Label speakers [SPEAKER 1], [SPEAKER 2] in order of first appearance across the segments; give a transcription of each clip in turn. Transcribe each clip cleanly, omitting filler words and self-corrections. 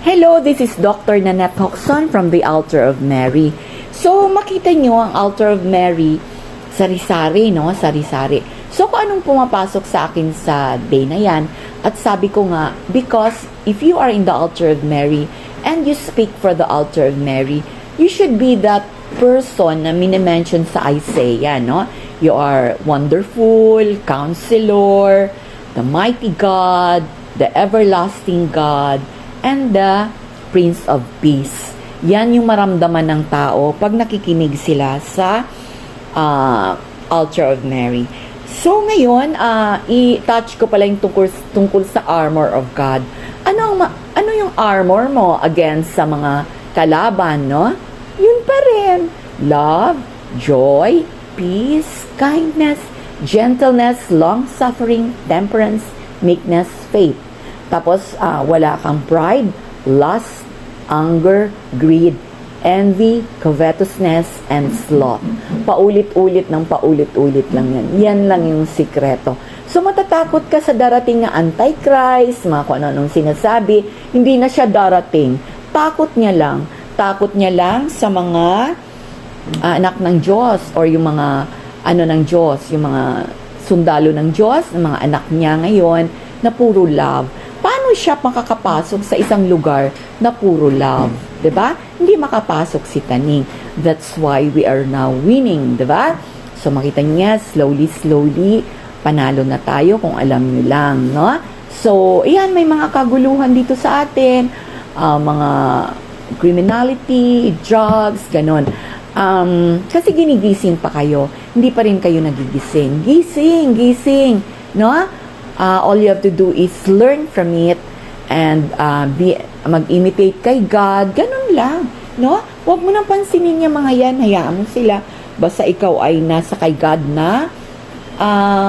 [SPEAKER 1] Hello, this is Dr. Nanette Hoxon from the Altar of Mary. So, makita nyo ang Altar of Mary, sari-sari, no? Sari-sari. So, kung anong pumapasok sa akin sa day na yan, at sabi ko nga, because if you are in the Altar of Mary, and you speak for the Altar of Mary, you should be that person na minimension sa Isaiah, no? You are wonderful, counselor, the mighty God, the everlasting God, and the Prince of Peace. Yan yung maramdaman ng tao pag nakikinig sila sa Altar of Mary. So ngayon, i-touch ko pala yung tungkol sa armor of God. Ano yung armor mo against sa mga kalaban, no? Yun pa rin. Love, joy, peace, kindness, gentleness, long-suffering, temperance, meekness, faith. Tapos, wala kang pride, lust, anger, greed, envy, covetousness, and sloth. Paulit-ulit lang yan. Yan lang yung sikreto. So, matatakot ka sa darating na Antichrist, mga kung ano-anong sinasabi, hindi na siya darating. Takot niya lang sa mga anak ng Diyos or yung mga ng Diyos, yung mga sundalo ng Diyos, ng mga anak niya ngayon na puro love. Paano siya makakapasok sa isang lugar na puro love? 'Di ba? Hindi makapasok si Taning. That's why we are now winning, 'di ba? So makita niya, slowly, panalo na tayo kung alam niyo lang, no? So, ayan, may mga kaguluhan dito sa atin, mga criminality, drugs, ganon. Kasi ginigising pa kayo, hindi pa rin kayo nagigising. Gising, no? All you have to do is learn from it and mag-imitate kay God. Ganun lang, no? Huwag mo nang pansinin yung mga yan, hayaan mo sila. Basta ikaw ay nasa kay God na,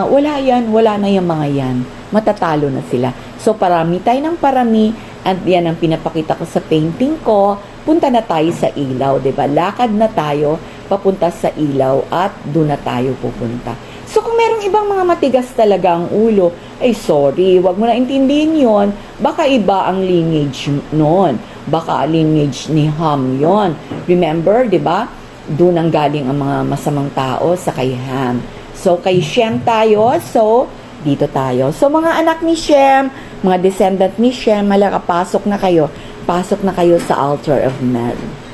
[SPEAKER 1] wala na yung mga yan. Matatalo na sila. So, parami tayo ng parami, at yan ang pinapakita ko sa painting ko. Punta na tayo sa ilaw, 'di ba? Lakad na tayo papunta sa ilaw at doon na tayo pupunta. So kung merong ibang mga matigas talaga ang ulo, ay sorry, wag mo na intindihin 'yon. Baka iba ang lineage noon. Baka lineage ni Ham 'yon. Remember, 'di ba? Doon ang galing ang mga masamang tao sa kay Ham. So kay Shem tayo, so dito tayo. So mga anak ni Shem, mga descendant ni Shem, pasok na kayo sa Altar of Mary.